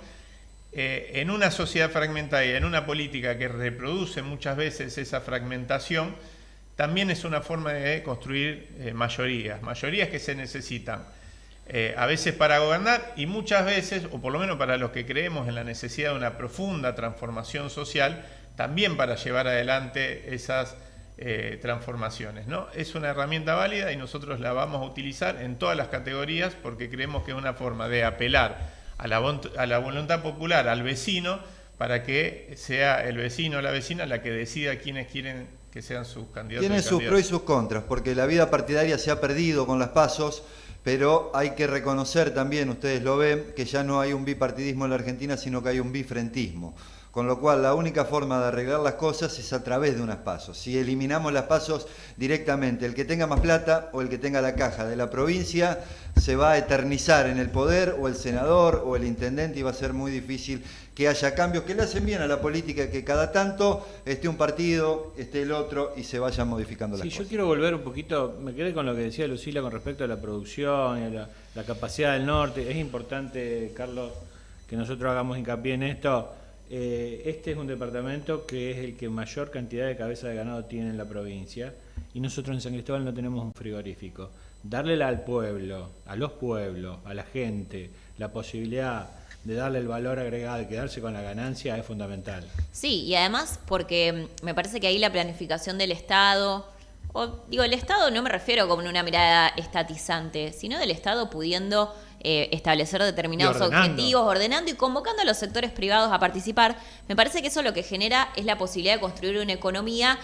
en una sociedad fragmentada y en una política que reproduce muchas veces esa fragmentación, también es una forma de construir mayorías que se necesitan. A veces para gobernar, y muchas veces, o por lo menos para los que creemos en la necesidad de una profunda transformación social, también para llevar adelante esas transformaciones, ¿no? Es una herramienta válida y nosotros la vamos a utilizar en todas las categorías, porque creemos que es una forma de apelar a la voluntad popular, al vecino, para que sea el vecino o la vecina la que decida quiénes quieren que sean sus candidatos. Tiene sus pros y sus contras, porque la vida partidaria se ha perdido con las PASOs. Pero hay que reconocer también, ustedes lo ven, que ya no hay un bipartidismo en la Argentina, sino que hay un bifrentismo. Con lo cual, la única forma de arreglar las cosas es a través de unas PASO. Si eliminamos las PASO directamente, el que tenga más plata o el que tenga la caja de la provincia se va a eternizar en el poder, o el senador o el intendente, y va a ser muy difícil que haya cambios que le hacen bien a la política, que cada tanto esté un partido, esté el otro y se vayan modificando las cosas. Yo quiero volver un poquito, me quedé con lo que decía Lucila con respecto a la producción y a la capacidad del norte. Es importante, Carlos, que nosotros hagamos hincapié en esto. Este es un departamento que es el que mayor cantidad de cabezas de ganado tiene en la provincia, y nosotros en San Cristóbal no tenemos un frigorífico. Darle al pueblo, a los pueblos, a la gente, la posibilidad de darle el valor agregado y quedarse con la ganancia es fundamental. Sí, y además porque me parece que ahí la planificación del Estado, el Estado no me refiero como en una mirada estatizante, sino del Estado pudiendo establecer determinados objetivos, ordenando y convocando a los sectores privados a participar. Me parece que eso lo que genera es la posibilidad de construir una economía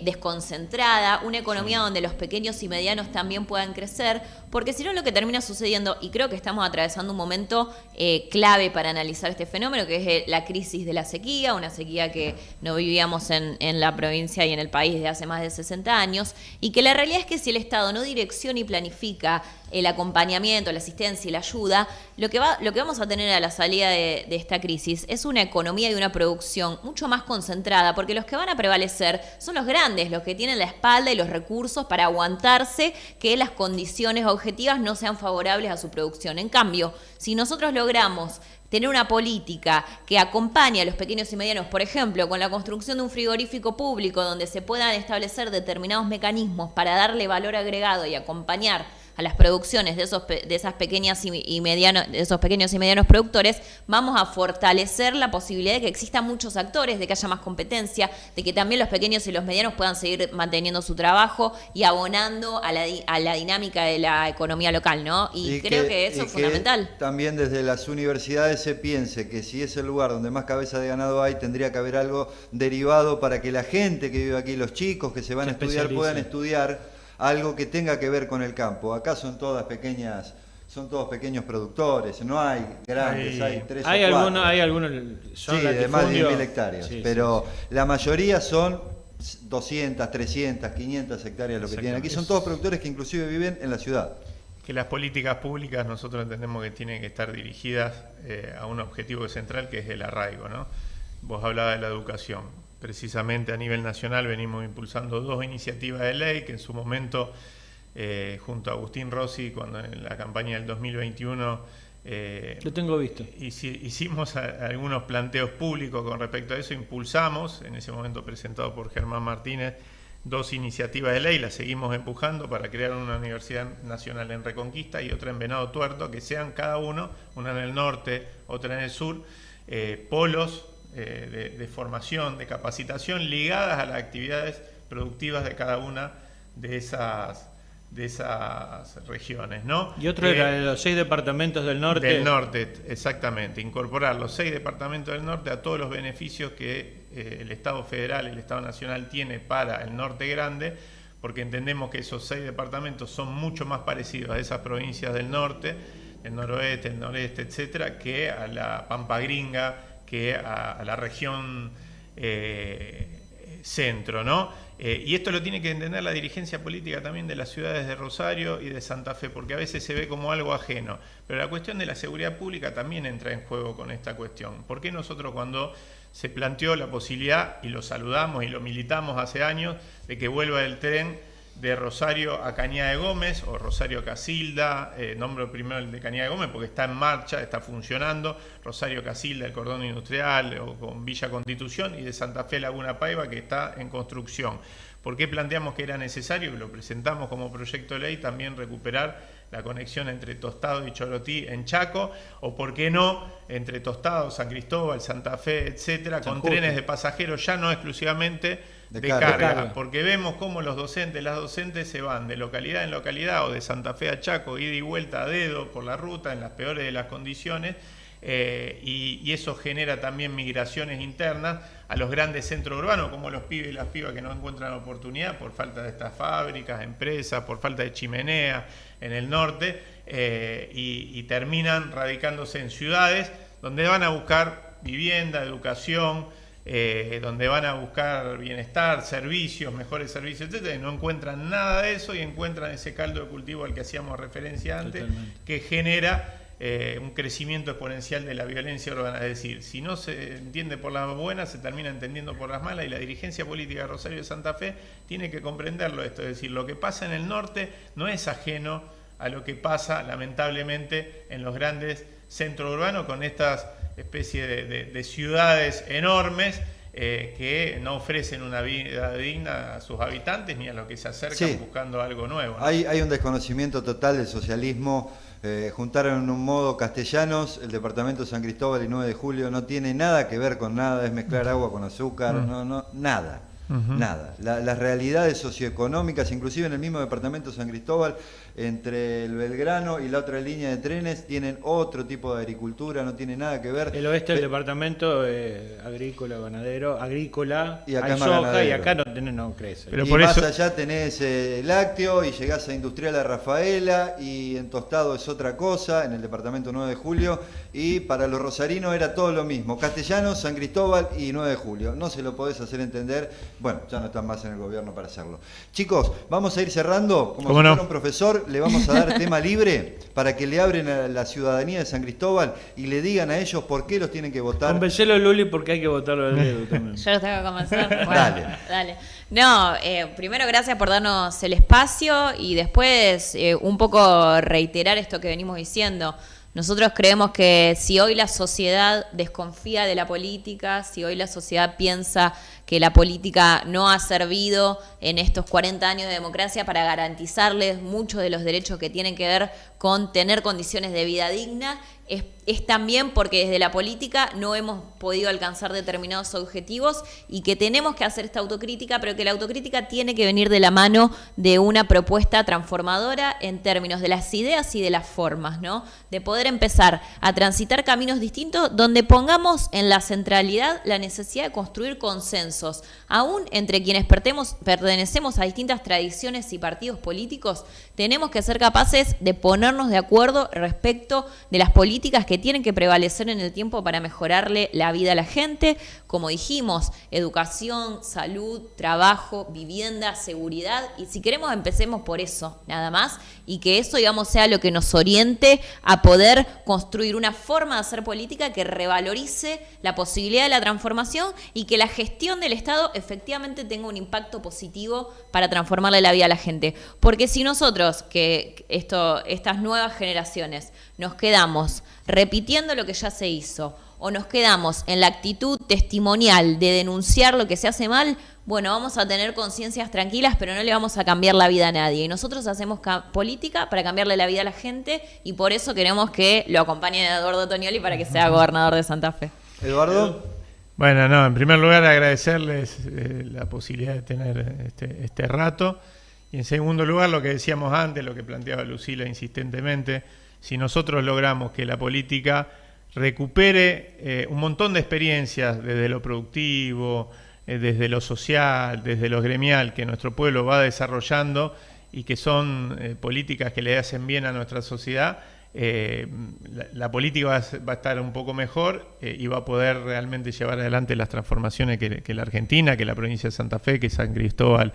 desconcentrada, una economía donde los pequeños y medianos también puedan crecer, porque si no lo que termina sucediendo, y creo que estamos atravesando un momento clave para analizar este fenómeno, que es la crisis de la sequía, una sequía que no vivíamos en la provincia y en el país desde hace más de 60 años, y que la realidad es que si el Estado no direcciona y planifica el acompañamiento, la asistencia y la ayuda, lo que vamos a tener a la salida de esta crisis es una economía y una producción mucho más concentrada, porque los que van a prevalecer son los grandes, los que tienen la espalda y los recursos para aguantarse que las condiciones objetivas no sean favorables a su producción. En cambio, si nosotros logramos tener una política que acompañe a los pequeños y medianos, por ejemplo, con la construcción de un frigorífico público donde se puedan establecer determinados mecanismos para darle valor agregado y acompañar a las producciones de esos pequeños y medianos productores, vamos a fortalecer la posibilidad de que existan muchos actores, de que haya más competencia, de que también los pequeños y los medianos puedan seguir manteniendo su trabajo y abonando a la dinámica de la economía local, ¿no? Y creo que eso es fundamental. También desde las universidades se piense que si es el lugar donde más cabeza de ganado hay, tendría que haber algo derivado para que la gente que vive aquí, los chicos que se van a estudiar, puedan estudiar algo que tenga que ver con el campo. Acá son todos pequeños productores, no hay grandes, hay 3 o 4. Hay algunos son sí, de más de 10.000 hectáreas, sí, pero sí. La mayoría son 200, 300, 500 hectáreas lo que tienen aquí. Son todos productores que inclusive viven en la ciudad. Que las políticas públicas nosotros entendemos que tienen que estar dirigidas a un objetivo central, que es el arraigo, ¿no? Vos hablabas de la educación. Precisamente a nivel nacional venimos impulsando 2 iniciativas de ley que en su momento, junto a Agustín Rossi, cuando en la campaña del 2021 lo tengo visto, hicimos algunos planteos públicos con respecto a eso, impulsamos, en ese momento presentado por Germán Martínez, 2 iniciativas de ley, las seguimos empujando para crear una universidad nacional en Reconquista y otra en Venado Tuerto, que sean cada uno, una en el norte, otra en el sur, polos de formación, de capacitación ligadas a las actividades productivas de cada una de esas regiones, ¿no? Y otro era de los 6 departamentos del norte. Del norte, exactamente. Incorporar los 6 departamentos del norte a todos los beneficios que el Estado federal, el Estado nacional tiene para el norte grande, porque entendemos que esos 6 departamentos son mucho más parecidos a esas provincias del norte, el noroeste, el noreste, etcétera, que a la Pampa Gringa, que a la región centro, ¿no? Y esto lo tiene que entender la dirigencia política también de las ciudades de Rosario y de Santa Fe, porque a veces se ve como algo ajeno. Pero la cuestión de la seguridad pública también entra en juego con esta cuestión. ¿Por qué nosotros, cuando se planteó la posibilidad, y lo saludamos y lo militamos hace años, de que vuelva el tren de Rosario a Cañada de Gómez o Rosario a Casilda, nombro primero el de Cañada de Gómez porque está en marcha, está funcionando, Rosario Casilda, el cordón industrial o con Villa Constitución, y de Santa Fe Laguna Paiva, que está en construcción? ¿Por qué planteamos que era necesario, y lo presentamos como proyecto de ley, también recuperar la conexión entre Tostado y Chorotí en Chaco, o por qué no, entre Tostado, San Cristóbal, Santa Fe, etcétera, con trenes de pasajeros, ya no exclusivamente de carga, porque vemos cómo las docentes se van de localidad en localidad o de Santa Fe a Chaco, ida y vuelta a dedo por la ruta en las peores de las condiciones, y eso genera también migraciones internas a los grandes centros urbanos, como los pibes y las pibas que no encuentran oportunidad por falta de estas fábricas, empresas, por falta de chimenea en el norte, y terminan radicándose en ciudades donde van a buscar vivienda, educación, donde van a buscar bienestar, servicios, mejores servicios, etcétera, y no encuentran nada de eso y encuentran ese caldo de cultivo al que hacíamos referencia antes. Totalmente. Que genera un crecimiento exponencial de la violencia urbana. Es decir, si no se entiende por las buenas, se termina entendiendo por las malas, y la dirigencia política de Rosario de Santa Fe tiene que comprenderlo esto. Es decir, lo que pasa en el norte no es ajeno a lo que pasa, lamentablemente, en los grandes centros urbanos, con estas especies de ciudades enormes que no ofrecen una vida digna a sus habitantes ni a los que se acercan buscando algo nuevo, ¿no? Hay un desconocimiento total del socialismo. Juntaron en un modo castellanos, el departamento de San Cristóbal y 9 de Julio no tiene nada que ver con nada, es mezclar agua con azúcar, nada. Nada. Las realidades socioeconómicas, inclusive en el mismo departamento de San Cristóbal, entre el Belgrano y la otra línea de trenes, tienen otro tipo de agricultura, no tiene nada que ver. El oeste del departamento agrícola, ganadero, agrícola, y acá hay soja ganadero. Y acá no crece. Pero y por más eso... allá tenés lácteo y llegás a Industrial a Rafaela, y en Tostado es otra cosa, en el departamento 9 de Julio, y para los rosarinos era todo lo mismo, castellanos, San Cristóbal y 9 de Julio. No se lo podés hacer entender. Bueno, ya no están más en el gobierno para hacerlo. Chicos, vamos a ir cerrando. Como si fuera un profesor, le vamos a dar tema libre para que le abren a la ciudadanía de San Cristóbal y le digan a ellos por qué los tienen que votar. Convencelo, Luli, porque hay que votarlo al dedo también. Yo los tengo que convencer. Bueno, dale. No, primero gracias por darnos el espacio, y después un poco reiterar esto que venimos diciendo. Nosotros creemos que si hoy la sociedad desconfía de la política, si hoy la sociedad piensa que la política no ha servido en estos 40 años de democracia para garantizarles muchos de los derechos que tienen que ver con tener condiciones de vida digna, es también porque desde la política no hemos podido alcanzar determinados objetivos, y que tenemos que hacer esta autocrítica, pero que la autocrítica tiene que venir de la mano de una propuesta transformadora en términos de las ideas y de las formas, ¿no? De poder empezar a transitar caminos distintos donde pongamos en la centralidad la necesidad de construir consensos, aún entre quienes pertenecemos a distintas tradiciones y partidos políticos. Tenemos que ser capaces de ponernos de acuerdo respecto de las políticas que tienen que prevalecer en el tiempo para mejorarle la vida a la gente. Como dijimos, educación, salud, trabajo, vivienda, seguridad, y si queremos empecemos por eso, nada más, y que eso, digamos, sea lo que nos oriente a poder construir una forma de hacer política que revalorice la posibilidad de la transformación y que la gestión del Estado efectivamente tenga un impacto positivo para transformarle la vida a la gente. Porque si nosotros, estas nuevas generaciones, nos quedamos repitiendo lo que ya se hizo, o nos quedamos en la actitud testimonial de denunciar lo que se hace mal, bueno, vamos a tener conciencias tranquilas, pero no le vamos a cambiar la vida a nadie. Y nosotros hacemos política para cambiarle la vida a la gente, y por eso queremos que lo acompañe Eduardo Tonioli para que sea gobernador de Santa Fe. Eduardo. Bueno, no, en primer lugar agradecerles la posibilidad de tener este rato, y en segundo lugar lo que decíamos antes, lo que planteaba Lucila insistentemente, si nosotros logramos que la política recupere un montón de experiencias desde lo productivo, desde lo social, desde lo gremial, que nuestro pueblo va desarrollando y que son políticas que le hacen bien a nuestra sociedad, la política va a estar un poco mejor y va a poder realmente llevar adelante las transformaciones que la Argentina, que la provincia de Santa Fe, que San Cristóbal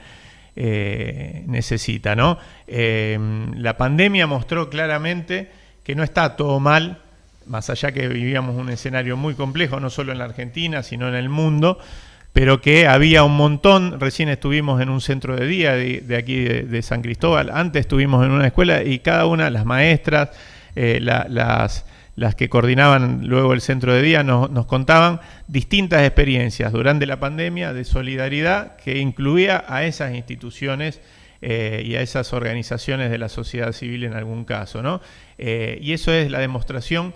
necesita, ¿no? La pandemia mostró claramente que no está todo mal, más allá que vivíamos un escenario muy complejo, no solo en la Argentina, sino en el mundo, pero que había un montón. Recién estuvimos en un centro de día de aquí de San Cristóbal, antes estuvimos en una escuela, y cada una, las maestras, las que coordinaban luego el centro de día, nos contaban distintas experiencias durante la pandemia de solidaridad que incluía a esas instituciones y a esas organizaciones de la sociedad civil en algún caso, ¿no? Y eso es la demostración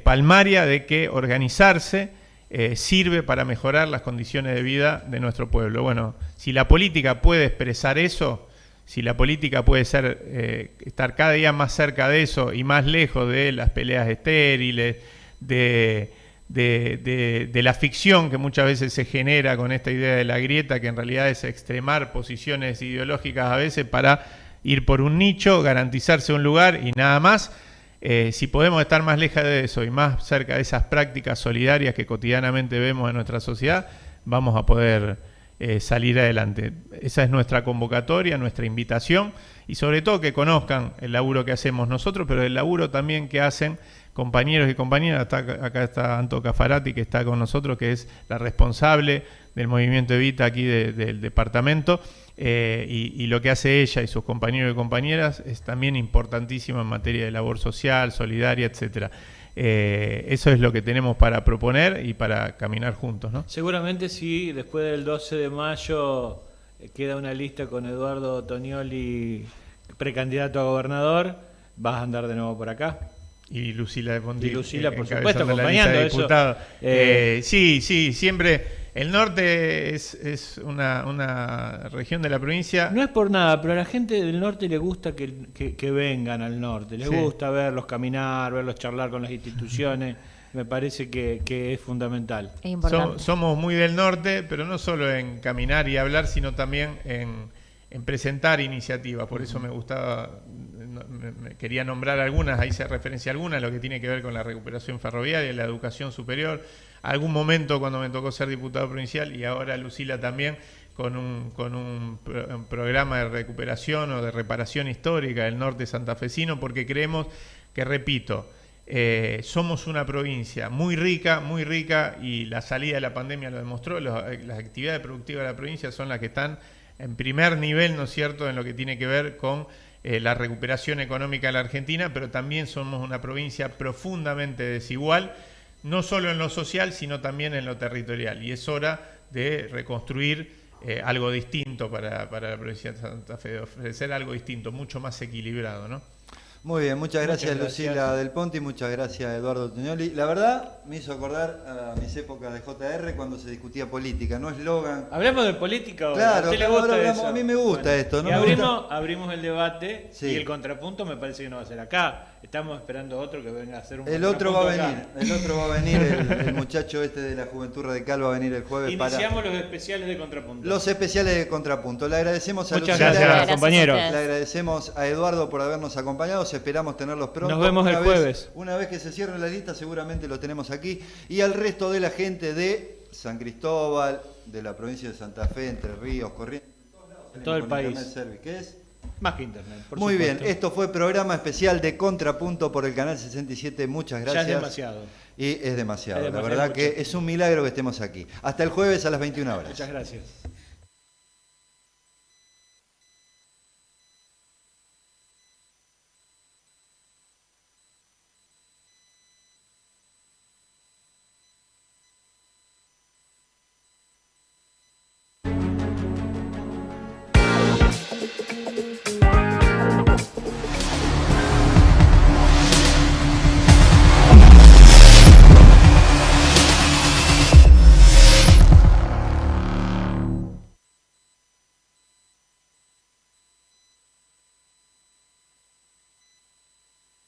palmaria de que organizarse sirve para mejorar las condiciones de vida de nuestro pueblo. Bueno, si la política puede expresar eso, si la política puede estar cada día más cerca de eso y más lejos de las peleas estériles, de la ficción que muchas veces se genera con esta idea de la grieta, que en realidad es extremar posiciones ideológicas a veces para ir por un nicho, garantizarse un lugar y nada más. Si podemos estar más lejos de eso y más cerca de esas prácticas solidarias que cotidianamente vemos en nuestra sociedad, vamos a poder salir adelante. Esa es nuestra convocatoria, nuestra invitación, y sobre todo que conozcan el laburo que hacemos nosotros, pero el laburo también que hacen compañeros y compañeras. Acá está Anto Cafarati, que está con nosotros, que es la responsable del movimiento Evita aquí del departamento, y lo que hace ella y sus compañeros y compañeras es también importantísimo en materia de labor social, solidaria, etcétera. Eso es lo que tenemos para proponer y para caminar juntos, ¿no? Seguramente si después del 12 de mayo queda una lista con Eduardo Tonioli, precandidato a gobernador, vas a andar de nuevo por acá. Y Lucila de Ponti. Y Lucila, por encabezando supuesto, la lista de acompañando diputados. Sí, siempre. El norte es una región de la provincia. No es por nada, pero a la gente del norte le gusta que vengan al norte. Les gusta verlos caminar, verlos charlar con las instituciones. Me parece que es fundamental. Es importante. Somos muy del norte, pero no solo en caminar y hablar, sino también en presentar iniciativas. Por eso me gustaba, quería nombrar algunas, ahí se referencia a algunas, lo que tiene que ver con la recuperación ferroviaria, la educación superior. Algún momento cuando me tocó ser diputado provincial, y ahora Lucila también, con un programa de recuperación o de reparación histórica del norte santafesino, porque creemos que, repito, somos una provincia muy rica, y la salida de la pandemia lo demostró. Las actividades productivas de la provincia son las que están en primer nivel, ¿no es cierto?, en lo que tiene que ver con la recuperación económica de la Argentina, pero también somos una provincia profundamente desigual, no solo en lo social, sino también en lo territorial. Y es hora de reconstruir algo distinto para la provincia de Santa Fe, de ofrecer algo distinto, mucho más equilibrado, ¿no? Muy bien, muchas gracias Lucila del Ponti, muchas gracias Eduardo Tonioli. La verdad me hizo acordar a mis épocas de JR cuando se discutía política, no eslogan. ¿Hablamos de política ahora? Claro, ¿A usted le gusta hablamos, eso? a mí me gusta esto. ¿No? Y abrimos el debate, sí. Y el contrapunto me parece que no va a ser acá. Estamos esperando otro que venga a hacer un El otro va a venir, acá. el muchacho este de la Juventud Radical va a venir el jueves. Iniciamos los especiales de contrapunto. Los especiales de contrapunto. Le agradecemos a Muchas Lucila. gracias, compañeros. Le agradecemos a Eduardo por habernos acompañado. Esperamos tenerlos pronto. Nos vemos el jueves. Una vez que se cierre la lista, seguramente lo tenemos aquí. Y al resto de la gente de San Cristóbal, de la provincia de Santa Fe, Entre Ríos, Corrientes, en todo el país. Service, ¿qué es? Más que internet, por Muy supuesto. bien, esto fue programa especial de Contrapunto por el canal 67. Muchas gracias. Ya es demasiado. Y es demasiado. Es demasiado, la verdad mucho. que es un milagro que estemos aquí. Hasta el jueves a las 21 horas. Muchas gracias.